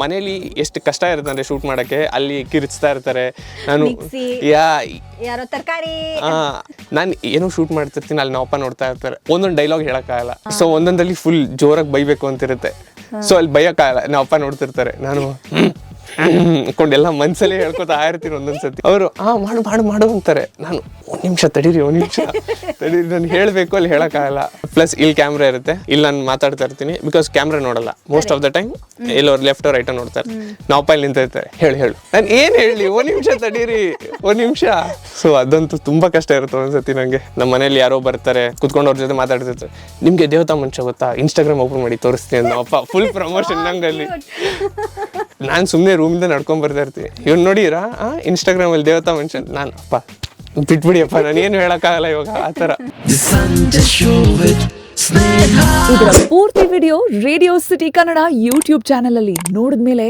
ಮನೇಲಿ ಎಷ್ಟು ಕಷ್ಟ ಇರುತ್ತೆ ಅಂದ್ರೆ ಶೂಟ್ ಮಾಡಕ್ಕೆ, ಅಲ್ಲಿ ಕಿರಿಚ್ತಾ ಇರ್ತಾರೆ. ನಾನು ಯಾರೋ ತರಕಾರಿ ನಾನು ಏನೋ ಶೂಟ್ ಮಾಡ್ತಿರ್ತೀನಿ, ಅಲ್ಲಿ ನಾವಪ್ಪ ನೋಡ್ತಾ ಇರ್ತಾರೆ. ಒಂದೊಂದು ಡೈಲಾಗ್ ಹೇಳಕ್ಕಾಗಲ್ಲ. ಸೊ ಒಂದೊಂದಲ್ಲಿ ಫುಲ್ ಜೋರಾಗಿ ಬೈಬೇಕು ಅಂತಿರುತ್ತೆ. ಸೊ ಅಲ್ಲಿ ಬೈಯಕ್ಕಾಗಲ್ಲ, ನಾವಪ್ಪ ನೋಡ್ತಿರ್ತಾರೆ. ನಾನು ಕೊಂಡೆಲ್ಲ ಮನ್ಸಲ್ಲೇ ಹೇಳ್ಕೊತಾ ಇರ್ತೀನಿ. ಒಂದೊಂದ್ಸತಿ ಅವರು ಮಾಡು ಮಾಡು ಮಾಡು ಅಂತಾರೆ. ನಾನು ಒಂದ್ ನಿಮಿಷ ತಡೀರಿ ನಾನು ಹೇಳ್ಬೇಕು, ಅಲ್ಲಿ ಹೇಳಕ್ಕಾಗಲ್ಲ. ಪ್ಲಸ್ ಇಲ್ಲಿ ಕ್ಯಾಮ್ರಾ ಇರುತ್ತೆ, ಇಲ್ಲಿ ನಾನು ಮಾತಾಡ್ತಾ ಇರ್ತೀನಿ. ಬಿಕಾಸ್ ಕ್ಯಾಮ್ರಾ ನೋಡಲ್ಲ ಮೋಸ್ಟ್ ಆಫ್ ದ ಟೈಮ್, ಎಲ್ಲೋರು ಲೆಫ್ಟ್ ರೈಟ್ ನೋಡ್ತಾರೆ. ನಾವಪ್ಪ ಇಲ್ಲಿ ನಿಂತಿರ್ತಾರೆ, ಹೇಳು ನಾನು ಏನ್ ಹೇಳಿ, ಒಂದ್ ನಿಮಿಷ ತಡೀರಿ, ಒಂದ್ ನಿಮಿಷ. ಸೊ ಅದಂತೂ ತುಂಬಾ ಕಷ್ಟ ಇರುತ್ತೆ ಒಂದ್ಸತಿ ನಂಗೆ. ನಮ್ಮ ಮನೇಲಿ ಯಾರೋ ಬರ್ತಾರೆ, ಕುತ್ಕೊಂಡು ಅವ್ರ ಜೊತೆ ಮಾತಾಡ್ತಿರ್ತಾರೆ. ನಿಮ್ಗೆ ದೇವತಾ ಮನುಷ್ಯ ಗೊತ್ತಾ, ಇನ್ಸ್ಟಾಗ್ರಾಮ್ ಓಪನ್ ಮಾಡಿ ತೋರಿಸ್ತೀನಿ ನಾವಪ್ಪ. Full promotion ನಂಗಲ್ಲಿ. ನಾನು ಸುಮ್ಮನೆ ರೂಮಿಂದ ನಡ್ಕೊಂಡ್ ಬರ್ತಾ ಇರ್ತೀನಿ. ಇವ್ನು ನೋಡಿರಾ ಇನ್ಸ್ಟಾಗ್ರಾಮ್ ಅಲ್ಲಿ ದೇವತಾ ಮನುಷ್ಯ. ನಾನು ಅಪ್ಪ ಬಿಟ್ಬಿಡಿಯಪ್ಪ, ನಾನು ಏನು ಹೇಳಕ್ಕಾಗಲ್ಲ ಇವಾಗ ಆ ಥರ. ಇದರ ಪೂರ್ತಿ video radio city Kannada YouTube channel ಅಲ್ಲಿ ನೋಡಿದ್ಮೇಲೆ